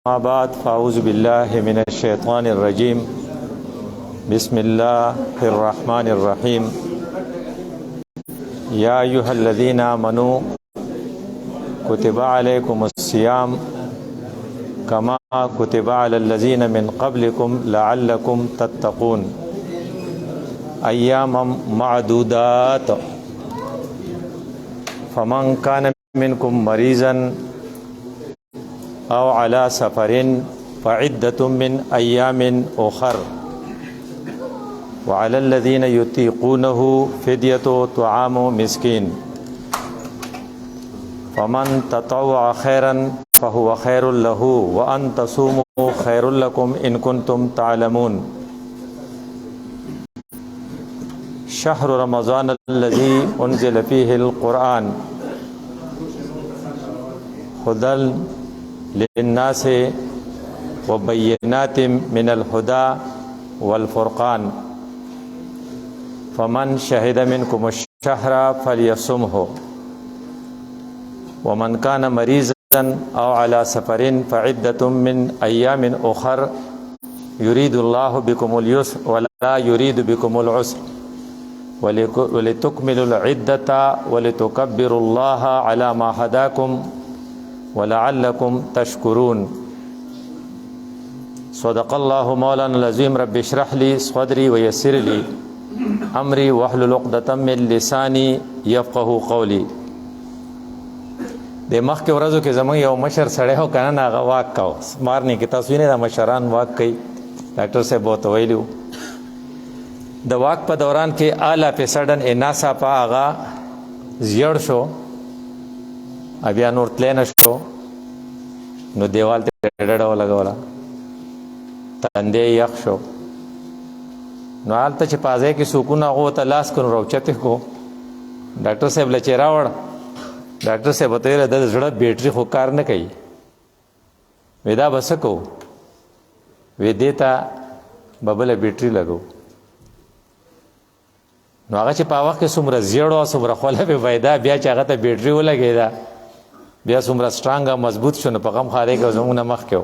أما بعد فأعوذ بالله من الشيطان الرجيم بسم الله الرحمن الرحيم يا أيها الذين آمنوا كتب عليكم الصيام كما كتب على الذين من قبلكم لعلكم تتقون أياما معدودات فمن كان منكم مريضا أو على سفر فعدة من أيام أخر وعلى الذين يطيقونه فدية طعام مسكين فمن تطوع خيرا فهو خير له وأن تصوموا خير لكم إن كنتم تعلمون شهر رمضان الذي أنزل فيه القرآن هدى للناس وبينات من الهدى والفرقان فمن شهد منكم الشهر فليصمه ومن كان مريضا أو على سفر فعدة من أيام أخر يريد الله بكم اليسر ولا يريد بكم العسر ولتكملوا العدة ولتكبروا الله على ما هداكم ولعلكم تشكرون صدق الله مولانا العظيم رب اشرح لي صدري ويسر لي امري واحلل عقدة من لساني يفقهوا قولي د مخکې ورځو کې زموږ یو مشر سړی هو کنه هغه واک کاو مارني کې تاسو نه د مشران واک کوي ډاکټر صاحب بہت ویلو د واک په دوران کې اعلی پیسډن اناسا په هغه زیړ شو بیا نور تللی نه شو نو دیوال ته ډډه ولګوله تندی یخ شو نو هلته چې په ځای کې سکون هغو ته لاس کړو راوچتې کو ډاکټر صاحب له چې راوړ ډاکټر صاحب ورته ویل د زړه بیټري خو کار نه کوي وی دا به څه کوو وی دې ته به بله بیټري لګو نو هغه چې په وخت کې څومره زیړ او څومره خوله به پیدا بیا چې هغه ته بیټري ولګېده بیا څومره سټرانګ او مضبوط شو نو په غم خارې کې زموږ نه مخکې و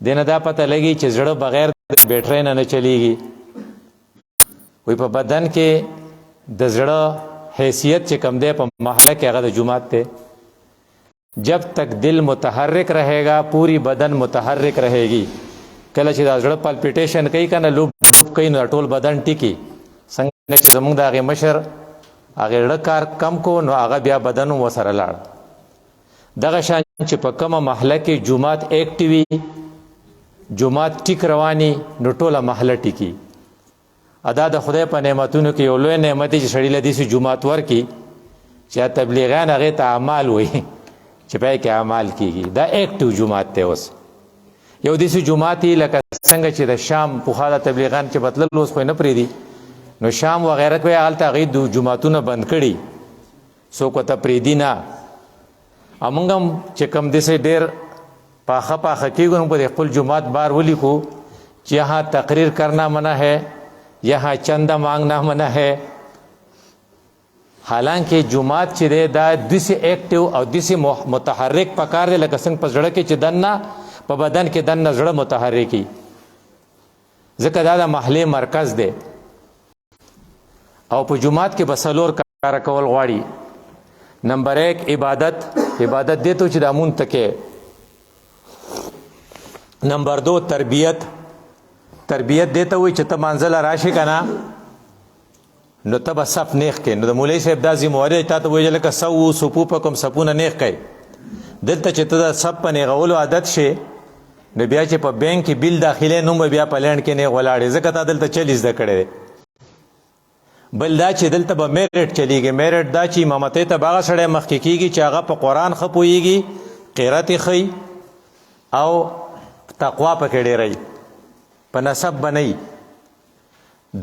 دې نه دا پته لګي چې زړه بغیر د بیټرۍ نه نه چلیږي وی په بدن کې د زړه حیثیت چې کم دی په محله کې هغه د جماعت دی جب تک دل متحرک رہے گا پوری بدن متحرک رہے گی کله چې دا زړه پلپیټیشن کوي کنه لوب کوي نو ټول بدن ټیکی څنګه چې زموږ د هغې مشر هغې زړه کار کم کو نو هغه بیا بدن هم ورسره لاړ دغه شان چې په کومه محله کې جومات ایکټیو وي جومات ټیک رواني نو ټوله محله ټیکي ادا د خدای په نعمتونو کې یو لوی نعمت چې سړي له داسې جومات ورکړي چې تبلیغیان هغې ته اعمال وایي چې پای کې اعمال کېږي دا ایکټیو جومات دی اوس یو داسې جومات یي لکه څنګه چې د شام پخوا د تبلیغیان چې بتلل اوس خو یې نه پرېږدي نو شام وغیره کې هلته هغې جوماتونه بند کړي څوک ورته پرېږدي نه او موږ هم چې کوم داسې ډېر پاخه پاخه کېږو نو په دې خپل جومات بار ولیکو چې یہاں تقریر کرنا منع ہے یہاں چندہ مانگنا منع ہے حالانکه جومات چې دی دا داسې ایکټیو او داسې متحرک پکار دی لکه څنګه په زړه کې چې دننه په بدن کې دننه زړه متحرکي ځکه دا د محلې مرکز دی او په جومات کې به څلور کاره کول غواړي نمبر 1 عبادت دی ته چې دا مونږ ته کې نمبر 2 تربیت دی ته وایي چې ته منزله راشي که نه نو ته به صف نیغ کې نو د مولوي صاحب دا ذمواري تا ته ویل لکه سوو صفوفکم صفونه نیغ کوي دلته چې ته د صف په نیغولو عادت شي نو بیا چې په بینک کې بیل داخلې نو به بیا په لینډ کې نیغ ولاړې ځکه تا دلته چلی زده کړی دی بل دا چې دلته به میرټ چلیږي میرټ دا چې امامتۍ ته به هغه سړی مخکې کېږي چې هغه په قرآن ښه پوهېږي قرت یې ښي او تقوا پکې ډېروي په نسب به نه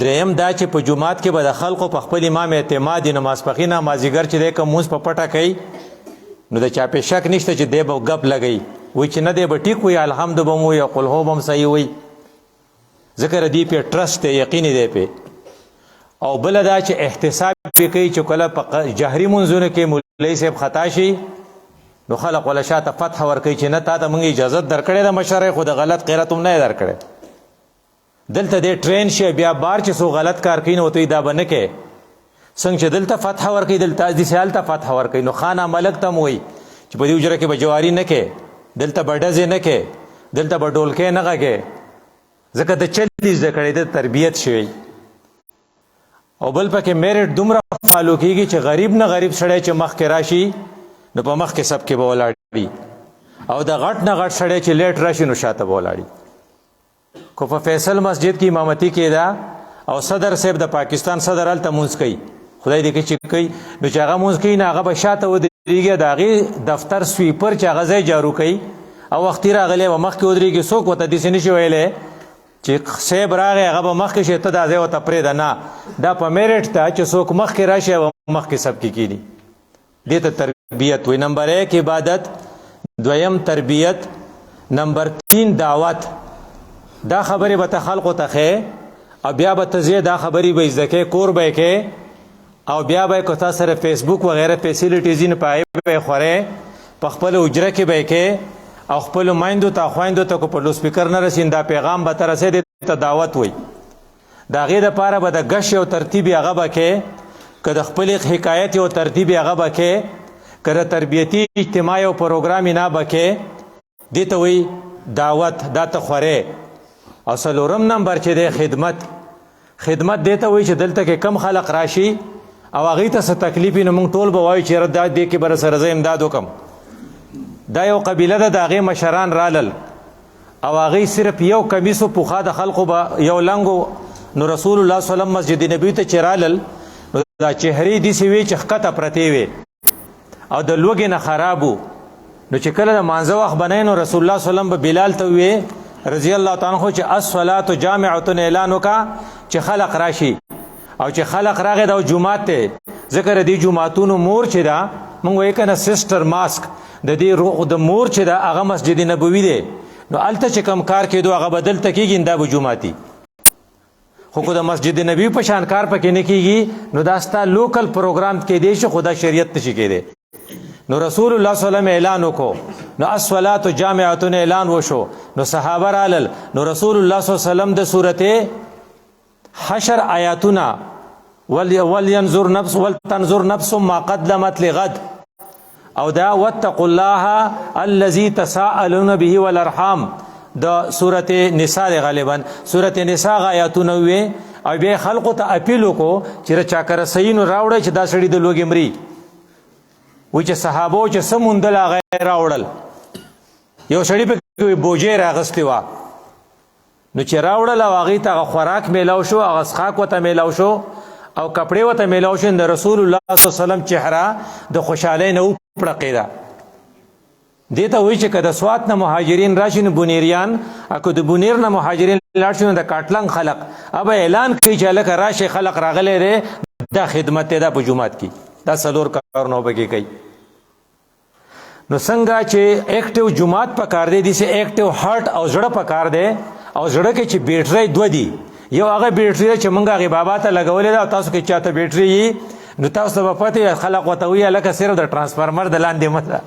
دریم دا چې په جومات کې به د خلقو په خپل امام اعتماد وي نو ماسپښین مازدیګر چې دی که مونځ په پټه کوي نو د چا پې شک نشته چې دی به ګپ لګوي وایي چې نه دی به ټیک وي الحمد به م وایي قل هو به م صحیح وایي ځکه د دې پې ټرسټ دی یقین دی پې او بل دا چې احتساب کوي چې کله په جهري منځونو کې مولوي صاحب خطا شي نو خلق ولا شاته فتح ورکوي چې نه تا ته موږ اجازت درکړې ده مشره خو د غلط قرت هم نه درکړې دلته دې ټرین شي بیا بار چې سو غلط کار کوي نو ته دا بنه کې څنګه چې دلته فتح ورکوي دلته دې سیال ته فتح ورکوي نو خانه ملک ته وای چې په دې اجره کې بجواری نه کې دلته بډزې نه کې دلته بډولکې نه غږې ځکه د چل دې ذکرې د تربیت شوی او بل پکې میرټ دومره فالو کیږي چې غریب نه غریب سړی چې مخ کې راشي نو په مخ کې سب کې به ولاړي او د غټ نه غټ سړی چې لیټ راشي نو شاته به ولاړي کو په فیصل مسجد کې امامتي کېده او صدر صاحب د پاکستان صدر هلته مونځ کوي خدای دې کې چې کوي نو چې هغه مونځ کوي نه هغه به شاته ودرېږي د هغې دفتر سویپر چې هغه ځای جارو کوي او وختي راغلی به مخکې ودرېږي څوک ورته داسې نشي ویلی چې صاحب راغی هغه به مخکې شي ته دا ځای ورته پرېږده نه دا په میرټ ته چې څوک مخکې راشي او مخکې سب کې کېني دې ته تربیت وي نمبر 1 عبادت دویم تربیت نمبر 3 دعوت دا خبرې به ته خلقو ته ښې او بیا به ته ځې دا خبرې به زده کې کور به یې کې او بیا به یې که تا سره فیسبوک وغیره فیسیلیټیز نه په هغې به یې خورې په خپله اجره کې به یې کې او خپلو میندو ته خویندو ته کو په لو سپیکر نه رسین دا پیغام به ته رسې دې ته دعوت وي د هغې دپاره به د ګش یو ترتیب یې هغه به کې که د خپلې حکایت یو ترتیب یې هغه به کې که د تربیتي اجتماع یو پروګرام یې نه به کې دې ته وایي دعوت دا ته خورې او څلورم نمبر چې دی خدمت دې ته وایي چې دلته کې کم خلق راشي او هغې ته څه تکلیف وي نو موږ ټول به وایو چې دا دې کې به رسره زه امداد وکړم دا یو قبیله ده د هغې مشران رالل او هغې صرف یو کمیسو پوخا د خلقو به یو لنګو نو رسول الله صلی الله علیه وسلم مسجد نبوي ته چې رالل نو دا چهرې داسې وې چې ښکته پرتې وې او د لوږې نه خراب وو نو چې کله د مانځه وخت بنئ نو رسول الله صلی الله علیه وسلم به بلال ته ووې رضی الله تعالی عنه چې الصلاة جامعة اعلان وکړه چې خلق راشي او چې خلق راغی دا جومات ته ذکر دې جوماتونو مور چې دا موږ وایو که نه سسټر ماسک د دې د مور چې دا هغه مسجد نبوي دی نو هلته چې کم کار کېدو هغه به دلته کېږي دا به جوماتي خو که د مسجد نبوي په شان کار پکې نه کېږي نو دا ستا لوکل پروګرام کېدی شي خو دا شریعت نشي کېدی نو رسول الله صلی الله علیه وسلم اعلان وکړو نو الصلاة جامعة اعلان وشو نو صحابه رالل نو رسول الله صلی الله علیه وسلم د سورته حشر آیاتونه ولتنظر نفس ما قدمت لغد او دا واتقوا الله الذي تساءلون به والارحام دا سورته نساء غالبا سورته نساء آیاتونه وي او به خلقو ته اپیل وکړو چې چا کر سینو راوړی چې دا سړی د لوګي مري و چې صحابو چې سموندل هغه راوړل یو سړی په بوجې راغستې وه نو چې راوړل او هغې ته هغه خوراک میلاو شو هغه څښاک ورته میلاو شو او کپړې ورته میلاو شو د رسول الله صلی الله علیه وسلم چهره د خوشحالۍ نه وپړقېده دې ته وایي چې که د سوات نه مهاجرین راشي نو بونیریان او که د بونیر نه مهاجرین لاړ شي نو د کاټلنګ خلق ابه اعلان کوي چې هلکه راشي خلق راغلی دی دا خدمت دی دا په جومات کې دا څلور کارونه پکې کوي نو څنګه چې ایکټیو جومات پکار دی داسې ایکټیو هارټ او زړه پکار دی او زړه کې چې بیټرۍ دوه دي یو هغه بیټرۍ ده چې موږ هغې بابا ته لګولې ده او تاسو کې چاته بیټرۍ وي نو تاسو ته به پته خلق ورته وایي هلکه صرف د ټرانسفارمر د لاندې مه ځه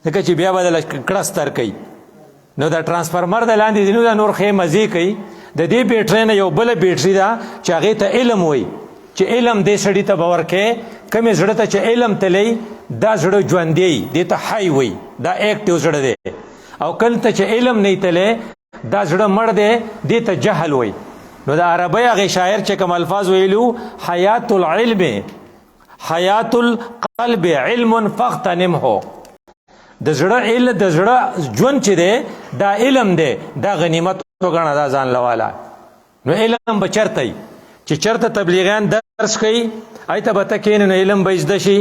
ځکه چې بیا به دله کړه ستر کوي نو د ټرانسفارمر د لاندې دي نو دا نور ښې مزې کوي د دې بیټرۍ نه یو بله بیټرۍ ده چې هغې ته علم وایي چې علم دې سړي ته به ورکې کمې زړه ته چې علم تلی دا زړه ژوندی دې ته حی وایي دا ایکټیو زړه دی او کله ته چې علم نه تلی دا زړه مړ دی دې ته جهل وایي نو د عربۍ هغې شاعر چې کوم الفاظ ویلو حیات العلم حیات القلب علم فاغتنمه د زړه ژوند چې دی دا علم دی دا غنیمت وګڼه دا ځان لواله نو علم به چرته وي چې چرته تبلیغیان درس کوي هلته به ته کښېنې نو علم به زده شي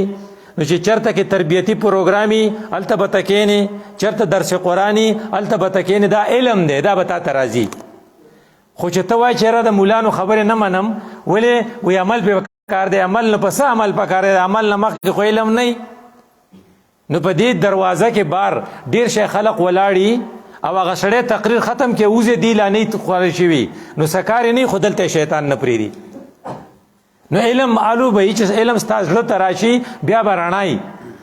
نو چې چرته کې تربیتي پروګرام وي هلته به ته کښېنې چرته درس قرآن وي هلته به ته کښېنې دا علم دی دا به تا ته راځي خو چې ته وایې چې یاره د مولانو خبرې نه منم ولې وایي عمل پې پکار دی عمل نه په څه عمل پکار دی عمل نه مخکې خو علم نه نو په دې دروازه کې بار ډېر شی خلق ولاړي او هغه سړی تقریر ختم کې اوزې دی لا نه خوړل شوي نو سکار یې نه خو دلته شیطان نه پرېږدي نو علم آلو به چې علم ستا زړه ته راشي بیا به رڼایي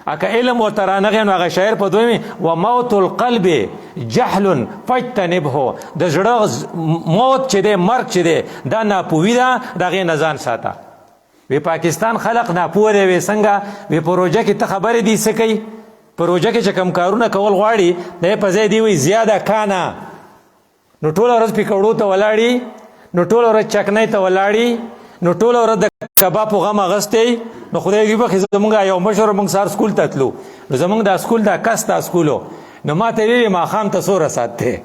اکه علم ورته رانغی نو هغه شاعر په دویمې و موت القلب جهل فاجتنبه د زړه موت چې دی مرګ چې دی دا ناپوهي ده د هغې نه ځان ساته. وی پاکستان خلق ناپوه دی. وی څنګه؟ وی پروژه کې ته خبرې دي څه کوي؟ پروژه کې چې کم کارونه کول غواړي دی په ځای دی وی زیاده کانه، نو ټوله ورځ پکوړو ته ولاړي، نو ټوله ورځ چکنۍ ته ولاړي، نو ټوله ورځ د کباب په غم اغستی. نو خدای دې بخښي زمونږ یو مشر موږ سهار سکول ته تلو، نو زمونږ دا سکول دا کستا سکولو، نو ما ته ویلې ماښام ته څومره ساعت دی؟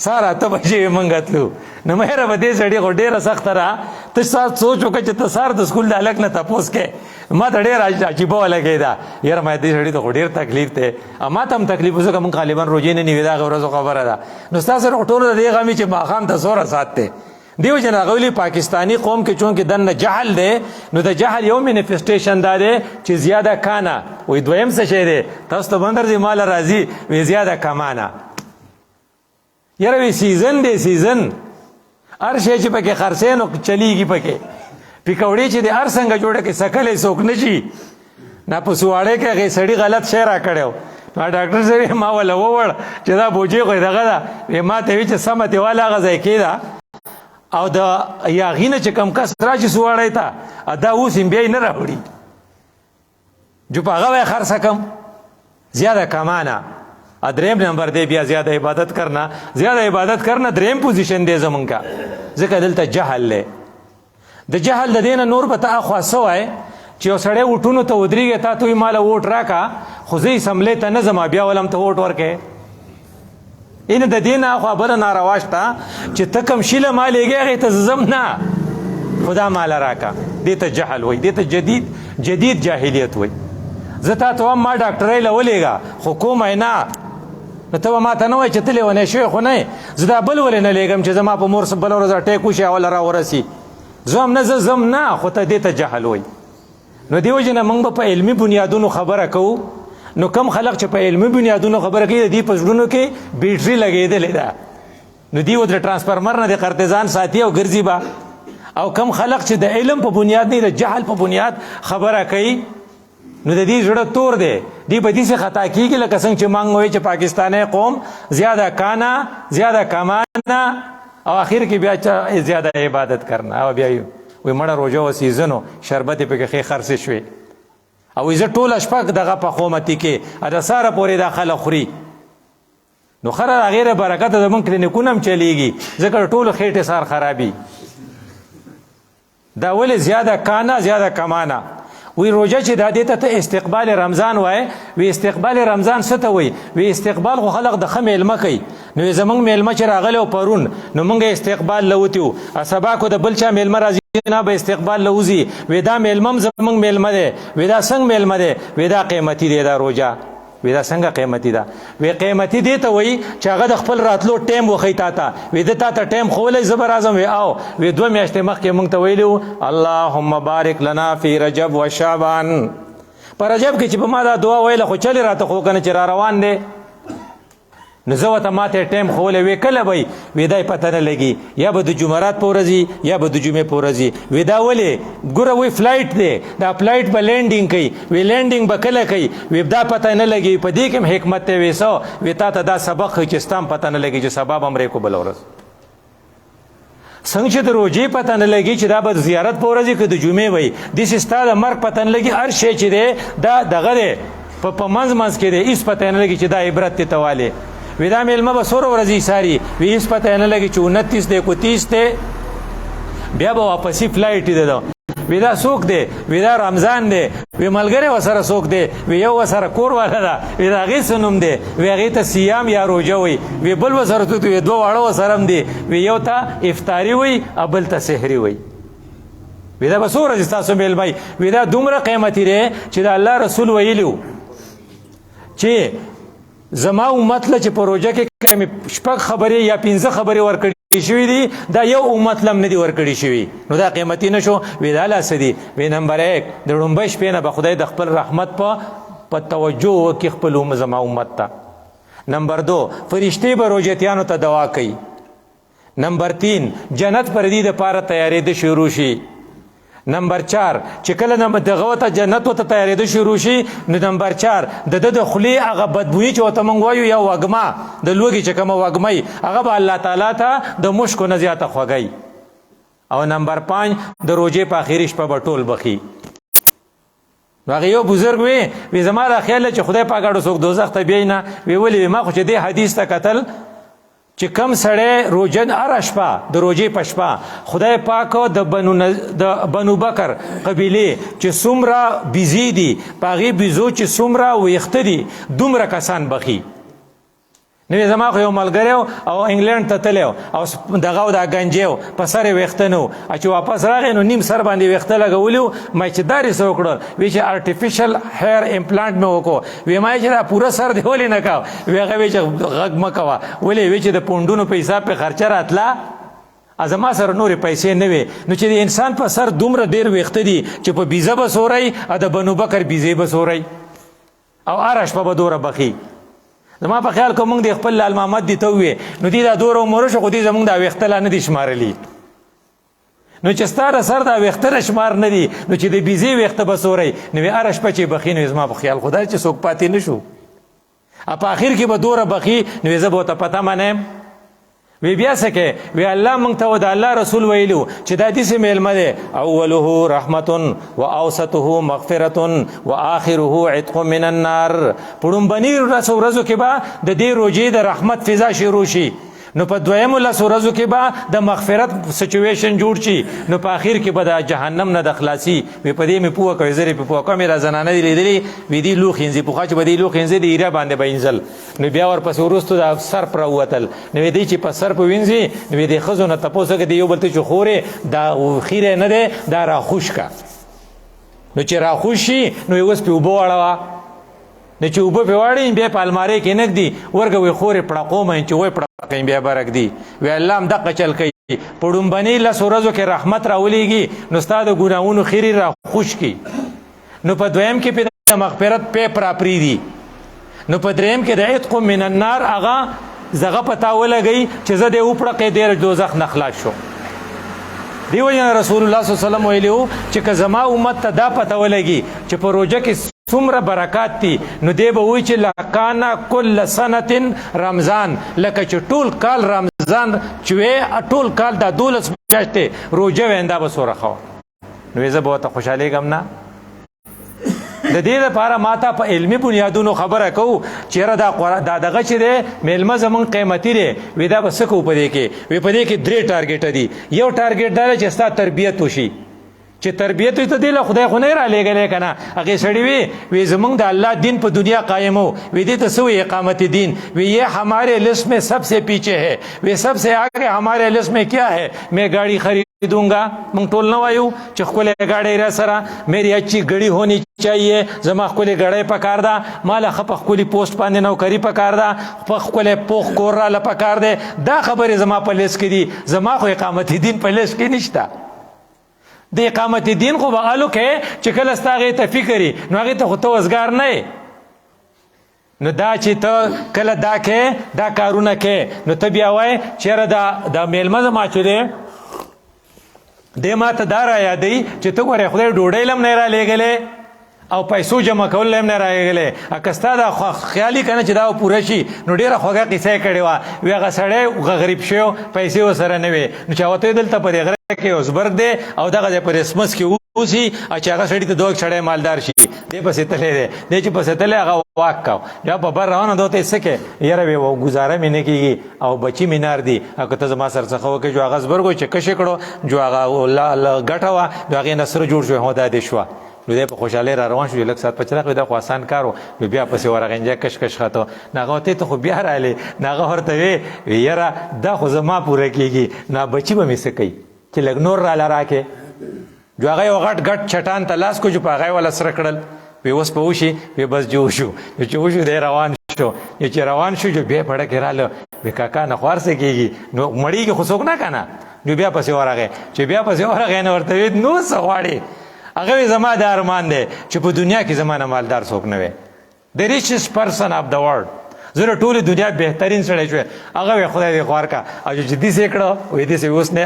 سهار 8 بجې موږ تلو. نو مهره به دې سړي خو ډېره سخته ده. ته ساعت سوچ وکړه چې ته سهار د سکول د هلک نه تپوس کې. ما ته ډېر عجیبه ولګېده، یاره ما دې سړي ته خو ډېر تکلیف دی. ما ته هم تکلیف وځکه موږ غالبا روژې نه نیوې، د هغې ورځو خبره ده. نو ستا سره خو ټولو د دې غم چې ماښام ته څومره ساعت دی. دیو جن هغه ویلي پاکستانی قوم کې چونکې دننه جهل دی، نو د جهل یو مینیفسټیشن دا دی چې زیاده کانه. وایي دویم څه شی دی؟ تاسو ته بندر ځي ماله راځي، وایي زیاده کمانه. یاره وی سیزن دی، سیزن هر شی چې پکې خرڅې نو چلیږي پکې. پکوړې چې دی هر څنګه جوړه کې سکلی څوک نه شي. نه په سواړې کې هغې سړي غلط شی را کړی و. نو ډاکټر صاحب ما وله ووړ چې دا بوجۍ خو دغه ده. وی ما ته وی چې سمه دې واله هغه ځای کېده او د یاغي نه چې کم کس راشي سواړی ته دا اوس هم بیا یې نه راوړي، جو په هغه به یې خرڅه کم. زیاده کمانه. دریم نمبر دی بیا زیاده عبادت کرنا. زیاده عبادت کرنا دریم پوزیشن دی زمونږ کا، ځکه دلته جهل دی. د جهل د دې نه نور به ته اخوا څه وایې چې یو سړی ووټونو ته ودرېږي، تا ته وایي ماله ووټ راکړه، خو زه اسمبلۍ ته نه ځم، بیا ولم ته ووټ ورکړې. اینه د دې نه اخوا بله ناروا شته چې ته کوم شیله ما لېږې هغې ته زه ځم نه، خدا ماله راکړه. دې ته جهل وایي، دې ته جدید جاهلیت وایي. زه تا ته وایم ما ډاکټرۍ له ولېږه، خو کومه یې نه. نو ته به ما ته نه وایې چې ته لیونی شوې خو نه. زه دا بل ولې نه لېږم چې زما په مور بله ورځ اټیک وشي اوله را ورسي. زه هم نه زه ځم نه، خو ته دې ته جهل وایي. نو دې وجې نه موږ به په علمي بنیادونو خبره کوو. نو کم خلق چې په علمي بنیادونو خبره کوي د دې په زړونو کې بیټري لګېدلې ده، نو دوی د ټرانسفارمر نه د قرتزان ساتي او ګرځي به. او کم خلق چې د علم په بنیاد نه د جهل په بنیاد خبره کوي، نو د دې زړه تور دی. دی به داسې خطا کېږي لکه څنګه چې موږ وایو چې پاکستانی قوم زیاده کانه زیاده کمانه، او اخر کې بیا زیاده عبادت کرنا. او بیا وایي مړه روژه و سیزنو شربت یې پکې ښې خرڅې شوې، او زه ټوله شپه دغه پخومتي کې د ساره پورې دا خلک خوري. نو خره د هغې د برکته زمونږ کلینیکونه هم چلیږي، ځکه ټولو خېټې سار خرابي. دا ولې زیاده کانه زیاده کمانه. وی روژه چې دا دې ته استقبال رمضان وایي. وی استقبال رمضان څه ته وایي؟ وی استقبال خو خلق د ښه میلمه کوي. نو زمونږ میلمه چې راغلی و پرون، نو موږ استقبال له وتي وو. سبا کو د بل چا میلمه راځي نه به استقبال له وځي، وی دا میلمه هم زمونږ میلمه دی. وی دا څنګه میلمه دی؟ وی دا قیمتي دی دا روژه. وی دا څنګه قیمتي ده؟ وی قیمتي دې ته وایي چې هغه د خپل راتلو ټایم وښیي تا ته. وی ده تا ته ټایم ښولی زه به راځم. وی او وی 2 میاشتې مخکې موږ ته ویلي وو اللهم بارک لنا فی رجب و شعبان. په رجب کې چې په ما دا دعا ویله خو چلې راته خو که نه چې را روان دی. نو زه ورته ما ته ټایم ښولی. وی کله به وی دا یې پته نه لګي، یا به د جمعرات په ورځ یا به د جمعې په ورځ. وی دا ولې؟ ګوره وی فلایټ دی، دا فلایټ به لینډینګ کوي. وی لینډینګ به کله کوي؟ وی دا پته نه لګي. په دې کې هم حکمت دی. وی څه؟ وی تا ته دا سبق ښایي چې ستا هم پته نه لګي چې سبا به مرې کو بله ورځ. څنګه چې د روژې پته نه لګي چې دا به زیارت په ورځ که د جمعې وي، داسې ستا د مرګ پته نه لګي. هر شی چې دی دا دغه دی په منځ کې دی، هېڅ پته نه لګي چې دا عبرت دی ته والې. وی دا میلمه به څومره ورځې ساري؟ وی هېڅ پته نه لګي چې 29 دی که 30 دی، بیا به واپسي فلایټ دی ده. وی دا څوک دی؟ وی دا رمضان دی. وی ملګری ورسره څوک دی؟ وی یو ورسره کور والا ده. وی د هغې څه نوم دی؟ وی هغې ته صیام یا روژه وایي. وی بل ورسره څوک دی؟ وی 2 واړه ورسره هم دی. وی یو ته افطاري وایي او بل ته سحري وایي. وی دا به څو ورځې ستاسو میلمه وي. وی دا دومره قیمتي دی چې د الله رسول ویلي و چې زما امت له چې په روژه کې کمې 6 خبرې یا 15 خبرې ورکړي شوي دي، دا یو امت لم نه دي ورکړي شوي. نو دا قیمتي نه شو؟ وی دا لا څه دي؟ وی نمبر 1 د لومبۍ شپې نه به خدای د خپل رحمت په توجه وکړي خپل زما امت ته. نمبر 2 فرشتې به روژتیانو ته دعا کوي. نمبر 3 جنت پر دې دپاره تیارېده شروع شي. نمبر 4 چې کله دغه ته جنت ته تیارېدو شروع شي نو نمبر 4 د خولې هغه بدبویي چې ورته موږ وایو یا وږمه د لوږې چې کومه وږمه هغه به الله تعالی ته د مشکو نه زیاته خوږی. او نمبر 5 د روژې په اخري شپه به ټول بخي. هغه یو بزرګ وی زما دا خیال چې خدای پاک اړو څوک دوزخ ته بیاي نه وی ولې ما خو چې دې حدیث ته کتل چې کم سړی روژه هره شپه د روژې په شپه خدای پاک د بنو بکر قبیلې چې څومره بیزي دي په هغې بیزو چې څومره ویښته دي دومره کسان بخي. نو زما خو یو ملګری او انګلینډ ته تللی او دغه او دا گنجی په سر یې ویښته نه و چې واپس راغی نو نیم سر باندې ویښته لګولي وو. ما چې دا څه وکړل وی چې ارټیفیشل هیر امپلانټ مې وکړو. وی ما چې دا پوره سر دی ولې نه کوه وی هغه وی چې غږ مه کوه ولې وی چې د پونډونو په حساب پې خرچه راتله زما سره نورې پیسې نه وې. نو چې د انسان په سر دومره ډېر ویښته دي چې په بیزه به سوری او د بنو بکر بیزې به سوری او هره شپه به دوره بخي. زما په خیال که موږ د خپل لال محمد دي ته ووې نو دې دا دوره عمره شو خو دې زموږ دا ویښته لا نه دي شمارلي. نو چې ستا د سر دا ویښته شمار نه دي نو چې د بیزې ویښته به سوری نو وی هره شپه چې بخي نو زما په خیال خدای چې څوک پاتې نه شو. په آخر کې به دوره بخي نو زه به ورته پته منم. وی بیا څه کې وی الله موږ ته د الله رسول ویلو چې دا داسې میلمه دی اوله رحمت و اوسطه مغفرت و آخره عتق من النار. په ړومبني ورځو کې به د دې روژې د رحمت فضا شروع شي نو په دویمو لسو ورځو کې به د مغفرت سچویشن جوړ شي نو په آخر کې به د جهنم نه د خلاصي. وی په دې مې پوه کوي زه پې پوه کوم را زنانه دي لیدلي وی دي لوښ انځي پوخا چې به دې لوښ انځي د ایره باندې به انځل نو بیا ورپسې وروستو د سر پر راووتل نو وی دی چې په سر په وینځي نو وی د ښځو نه تپوس وکړه د یو بل ته چې خورې دا خیره نه دی دا راخوش کا نو چې راخوش شي نو اوس پې اوبه واړوه نو چې اوبه پې واړوي بیا په المارۍ کې نږدي ورکه وی خورې پړقوم چې وی پړقوم بیا برک دی. وی الله هم دقه چل کوي په ړومبني لسو ورځو کې رحمت راولیږي نو ستا د ګناهونو خیرې راخوش کړي. نو په دویم کې پې د مغفرت پیپ راپرېږدي. نو په دریم کې د عتق من النار هغه زغه په تا ولګوي چې زه دې وپړقې ډېر دوزخ نه خلاص شو. دی وجه رسول الله صلی الله علیه وسلم ویلي وو چې که زما امت ته دا پته ولګي چې په روژه کې څومره برکات دي نو دی به وایي چې لکانا کل سنة رمضان لکه چې ټول کال رمضان چې وی ټول کال دا 12 میاشتې روژه وی دا به څومره ښه نو زه به ورته خوشحالېږم نه. د دې لپاره ماته په علمي بنیادونو خبره کوو چې یاره دا دغه چې دی میلمه زموږ قیمتي دی وی دا به څه کوو په دې کې وی په دې کې 3 ټارګېټه دي. یو ټارګېټ دا دی چې ستا تربیت وشي چې تربیت ته دی له خدای خو نه را لېږلی که نه هغې سړي وی زموږ د الله دین په دنیا قایم ہو وی دې ته څه وی اقامت دین وی یہ ہمارے لسٹ میں سب سے پیچھے ہے وی سب سے آگے ہمارے لسٹ میں کیا ہے میں گاڑی خریدوں گا. موږ ټول نه وایو چې ښکلې ګاډۍ را سره میری اچھی گڑی ہونی چاہیے زما ښکلې ګړۍ پکار ده ماله ښه په ښکلي پوسټ باندې نوکري پکار ده په ښکلی پوخ کور راله پکار دی. دا خبرې زما په لیست کې دي. زما خو اقامت دین په لیست کې نشته. د اقامت دین خو به هلو کې چې کله ستا هغې ته فکر وي نو هغې ته خو ته وزګار نه یې. نو دا چې ته کله دا کې دا کارونه کې نو ته بیا وایې چې یاره دا میلمه زما چې دی دی ما ته دا را یادوي چې ته ګورې خدای ډوډۍ له هم نه یې را لېږلی او پیسو جمع کول له هم نه راغلی که ستا دا خیالي که نه چې دا پوره شي نو ډېره خوږه قصه یې کړې وه وی هغه سړی غریب شوی پیسې ورسره نه وې نو چې هغه ته دلته په دې غره کې اوزبرګ دی او دغه ځای په رسمس کې اوسي او چې هغه سړي ته دوه سړی مالدار شي دی پسې تللی دی دی چې پسې تللی هغه واک کو یا په بر روانه ده ته یې څه کې یاره وی ګزاره مې نه کېږي او بچي مې نار دي او که ته زما سر څخه وکړې جو هغه زبرګ چې کشې کړو جو هغه ګټه وه نو هغې نه سره جوړ شو هو دا دې شوه نو دی په خوشحالۍ را روان شو لږ ساعت په چراغ دا خو آسان کار و نو بیا پسې ورغی نجای کش کش خطو نو هغه ورته ته خو بیا رالې نو هغه ورته وی یاره دا خو زما پوره کېږي نو بچي به مې څه کوي چې لږ نور راله راکې جو هغه یو غټ غټ چټان ته لاس کو جو په هغه والا سره کړل وی اوس به وشي وی بس جو وشو چې وشو دی روان شو چې روان شو جو بیا پړه کې راله وی کاکا نه خوار څه کېږي نو مړیږي خو څوک نه که نه نو بیا پسې ورغی چې بیا پسې ورغی نو ورته وی نو څه غواړې هغه زما د ارمان دی چې په دنیا کې زما نه مالدار څوک نه وي. د ریچست پرسن اف د ورلد زه د ټولې دنیا بهترین سړی شوی هغه وی خدای دې خوار کا او چې جدي سې کړه وې دې سې اوس نه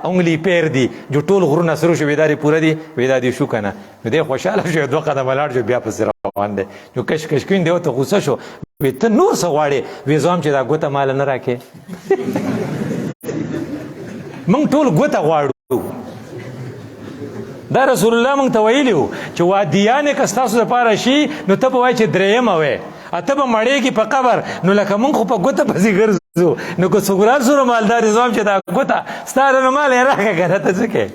انګلی پیر دي جو ټول غرونه سره شو وېداري پوره دي وېدا دې شو کنه نو دې خوشاله شو 2 قدم لاړ جو بیا پس روان دي جو کش کش کین دی ته غوسه شو وې ته نور څه غواړې وې زوم چې دا ګوته مال نه راکې مونږ ټول ګوته غواړو دا رسول الله مونږ ته ویلي وو چې وادیانې که ستاسو دپاره شي نو ته به وایې چې درېیمه وې ته به مړېږي په قبر نو لکه مونږ خو په ګوته پسې ګرځو نو که څوک راسره مالدار زوم چې دا ګوته ستا رانه مال یې راکړه که نه ته څه کوې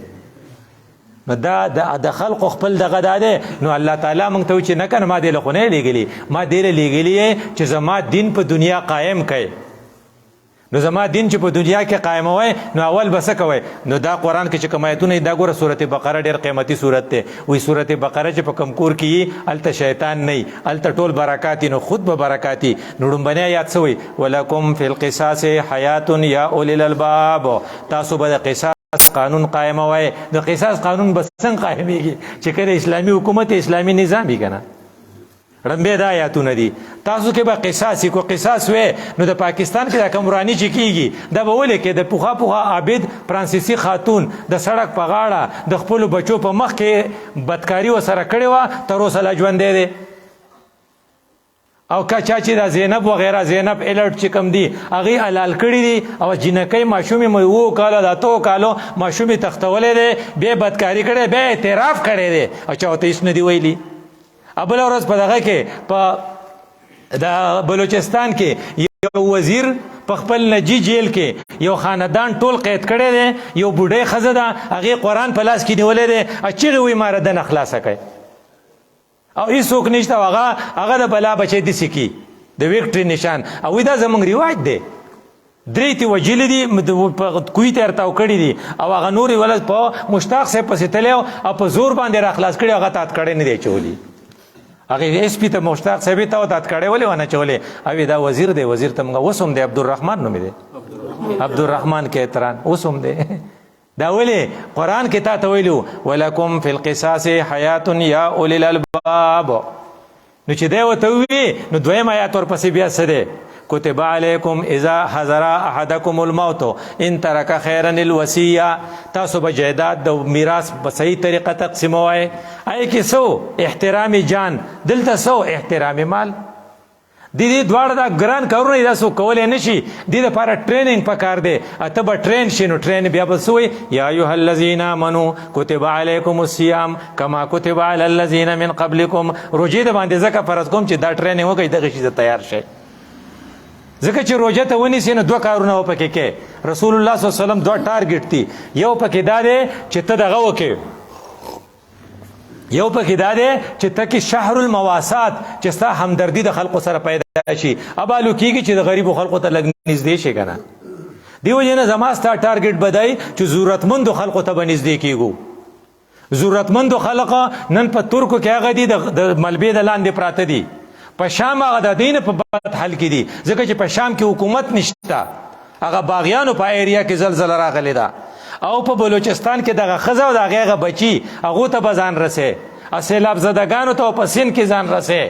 نو دا د خلقو خپل دغه دا دی نو الله تعالی مونږ ته وایي چې نه که نه ما دې له خو نه لیږلي ما دې له لیږلي چې زما دین په دنیا قایم کوي نو زما دین چې په دنیا کې قائموي نو اول به څه کوئ نو دا قرآن کې چې کوم آیتونه دا ګوره سورت بقره ډېر قیمتي سورت دی وایي سورت بقره چې په کوم کور کې وي هلته شیطان نه وي هلته ټول برکات نو خود به برکاتي نو لومبنی آیات څه وایي ولکم فی القصاص حیات یا اولی الالباب تاسو به د قصاص قانون قائموي د قصاص قانون به څنګه قائمیږي چې کله اسلامي حکومت اسلامي نظام وي که نه رنبه دا آیاتونه دي تاسو کې به قصاص کو قصاص وې نو د پاکستان کې د کمرانی چې کیږي دا به ولې کې د پوخا پوخا عابد فرانسیسي خاتون د سړک په غاړه د خپل بچو په مخ کې بدکاری وسره کړې وه تر اوسه لا ژوندی دی او که چا چې دا زینب وغیره زینب الرټ چې کم دي هغې حلال کړي دي او جنکۍ ماشومې مې 7 کالو د 8 کالو ماشومې تختولی دی بیا بدکاري کړی بیا اعتراف کړی دی او چا ورته هېڅ نه دي ویلي بله ورځ په دغه کې په د بلوچستان کې یو وزیر په خپل نجی جیل کې یو خاندان ټول قید کړی دی یو بوډۍ ښځه ده هغې قرآن په لاس کې نیولی دی چغې وایي ما ردنه خلاصه کړئ او هېڅوک نشته او هغه د بلا بچی داسې کي د ویکټري نشان او وایي دا زموږ رواج دی 3 تې وژلي دي کوی ته ارتاو کړي دي او هغه نورې ولس په مشتاق صاحب پسې تللی او په زور باندې را خلاص کړي هغه ته هتکړی نه دی اچولي هغې ایس پي ته مشتاق صاحبې ته ورته هتکړی ولې ونه اچولې او دا وزیر دی وزیر ته موږ اوس هم دی عبدالرحمن نومې دی عبدالرحمن کیتران اوس هم دی دا ولې قرآن کې تا ته ویلو ولکم فی القصاص حیات یا اولی الالباب نو چې دی ورته ووي نو دویم آیات ورپسې بیا څه دی کتب علیکم اذا حضر احدکم الموت ان ترک خیرا الوصیه تاسو به جایداد د میراث په صحیح طریقه تقسیموئ ای کې څه احترام جان دلته څه احترام مال دې دواړه دا ګران کارونه دا څوک کولی نه شي دې دپاره ټریننګ پکار دی ته به ټرین شي نو ټرین بیا به څه وایي یا ایها الذین آمنوا کتب علیکم الصیام کما کتب علی الذین من قبلکم روژې د باندې ځکه فرض کوم چې دا ټریننګ وکړئ دغه شي ته تیار شئ ځکه چې روژه ته ونیسي نو 2 کارونه وپکې کې رسول الله صلی الله علیه وسلم 2 ټارګټ دي یو پکې دا دی چې ته دغه وکې یو پکې دا دی چې ته کې شهر المواسات چې ستا همدردي د خلقو سره پیدا شي ابالو کېږي چې د غریبو خلقو ته لږ نږدې شي که نه دې وجې نه زما ستا ټارګټ به دی چې ضرورتمندو خلقو ته به نږدې کېږو ضرورتمندو خلق نن په ترکو کې هغه دي د ملبې د لاندې پراته دي په شام هغه د دین په بد حل کې دي ځکه چې په شام کې حکومت نشته هغه باغیانو په ایریا کې زلزله راغلی ده او په بلوچستان کې دغه ښځه او د هغې هغه بچي هغو ته به ځان رسې او سیلاب زدګانو ته په سیند کې ځان رسې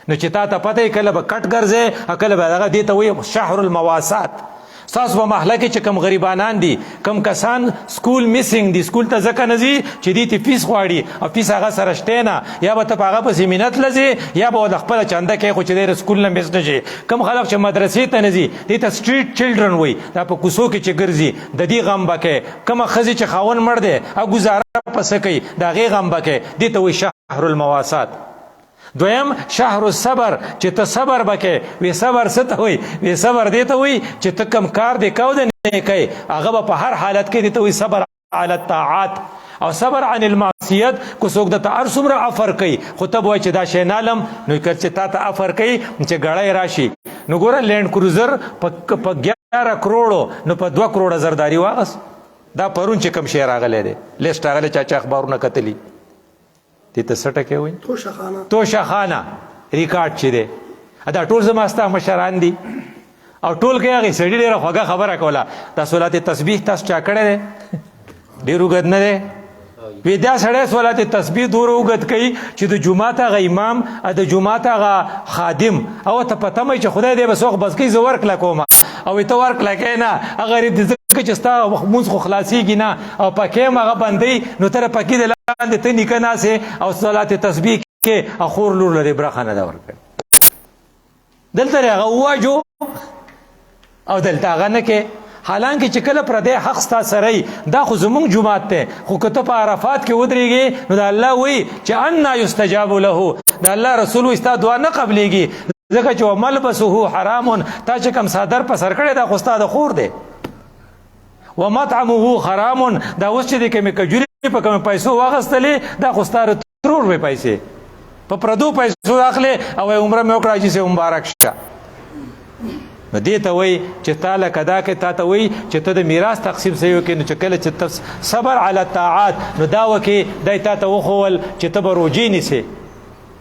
نو چې تا ته پته کله به کټ ګرځې او کله به دغه دې ته وایي شهر المواسات ستاسو په محله کې چې کم غریبانان دي کم کسان سکول میسنګ دي سکول ته ځکه نه ځي چې دې ته فیس غواړي او فیس هغه سره شته نه یا به ته په هغه پسې مینت له ځې یا به د خپله چنده کوې خو چې دی سکول نه میس نه شي کم خلک چې مدرسې ته نه ځي دې ته سټریټ چلډرن وایي دا په کوڅو کې چې ګرځي د دې غم به کوې کومه ښځې چې خاوند مړ دی او ګزاره پسه کوي د هغې غم به کوې دې ته وایي شهر المواسات دویم شهر الصبر چې ته صبر بکې وی صبر څه ته وایي وی صبر دې ته وایي چې ته کم کار دې کو د نیکۍ هغه به په هر حالت کې دې ته وایي صبر علی الطاعات او صبر عن المعصیت کو څوک د ته هر څومره عفر کوي خو ته به وایي چې دا شی نالم نو که چې تا ته عفر کوي چې ګړی راشي نو ګوره لینډ کروزر په 11 کروړو نو په 2 کروړه زرداري واغس دا پرون چې کم شی راغلی دی لیسټ راغلی چا اخبارونه کتلي دې ته څه ټکی وایي توشخانه ریکارډ چې دی دا ټول زما ستا مشران دي او ټول کې هغې سړي ډېره خوږه خبره کوله دا صلات تسبیح تاسو چا کړی دی ډېر اوږد نه دی وی دا سړی صلات تسبیح دور وګت کوي چې د جمعات هغه امام د جمعات هغه خادم او ته پته مې چې خدای دې بسوخ بس کوي زه ورکړه کوم او ته ورکړه کې نه هغه دې ځکه چې ستا مونځ خو خلاصېږي نه او پکې هغه بندي نو تر پکې د لاندې ته نیکه ناسې او صلات تسبیح کې اخور لور لري برخه نه ده ورکړې دلته هغه وواجو او دلته هغه نه کې حالانکه چې کله پردی حق ستا سره دا خو زمونږ جومات دی خو که ته په عرفات کې ودرېږې نو د الله وایي چې انا یستجاب له د الله رسول وایي ستا دعا نه قبلېږي ځکه چې وملبسه حرام تا چې کوم څادر په سر کړی دا خو ستا د خور دی ومطعمه حرام دا اوس چې د کومې کجورې په کومې پیسو واخیستلې دا خو ستا د ترور وې پیسې په پردو پیسو اخلې او عمره مې وکړه چې سه مبارک شه نو دې ته وایي چې تا لکه دا کې تا ته وایي چې ته د میراث تقسیم سوی وکړې نو چې کله چې صبر علی الطاعات نو دا وکړې دی تا ته وښول چې ته به روجې نیسې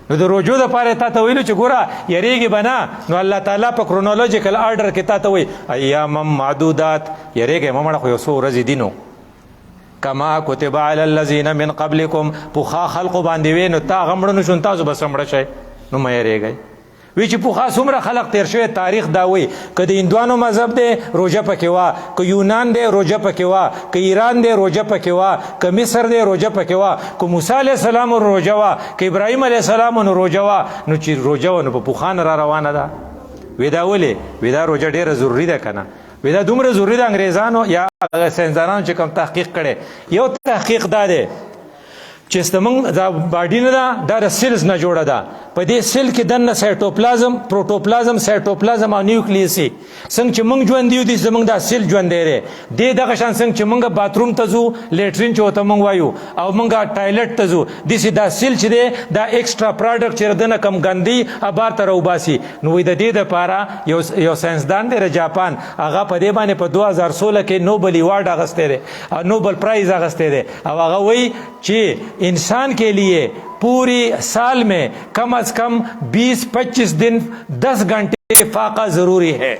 نو د روجو دپاره تا ته ویلو چې ګوره یریږي به نه نو الله تعالی په کرونولوجیکل آرډر کې تا ته وایي ایاما معدودات یریږئ مه مړه خو یو څو ورځې دي نو کما کتب علی الذین من قبلکم پخوا خلقو باندې وې نو تا هغه مړه نه شون تاسو به سمړه شئ نو مه یریږئ وی چې پوخا څومره خلق تیر شوی تاریخ دا وی که د هندوانو مذهب دی روژه پکې وه که یونان دی روژه پکې وه که ایران دی روژه پکې وه که مصر دی روژه پکې وه که موسی علیه السلام روژه وه که ابراهیم علیه السلام روژه وه نو چې روژه وه نو په پوخا نه را روانه ده وی دا ولې وی دا روژه ډېره ضروري ده که نه وی دا دومره ضروري ده انګریزانو یا ساینسدانانو چې کوم تحقیق کړی یو تحقیق دا دی چې زموږ دا باډي نه ده دا د سیلز نه جوړه ده په دې سیل کې دننه سایټوپلازم پروټوپلازم سایټوپلازم او نیوکلیس څنګه چې موږ ژوندي یو دي زموږ دا سیل ژوندی دی دې دغه شان څنګه چې موږ باتروم ته ځو لیټرین چې ورته موږ وایو او موږ ټایلټ ته ځو داسې دا سیل چې دی دا ایکسټرا پراډکټ چې دنه کم ګندي بار ته راوباسي نو وایي د دې دپاره یو ساینسدان دی د جاپان هغه په دې باندې په 2016 کې نوبل ایوارډ اخیستی دی نوبل پرائز اخیستی دی او هغه وایي چې इंसान के लिए पूरी साल में कम अज कम 20-25 दिन 10 घंटे फाका जरूरी है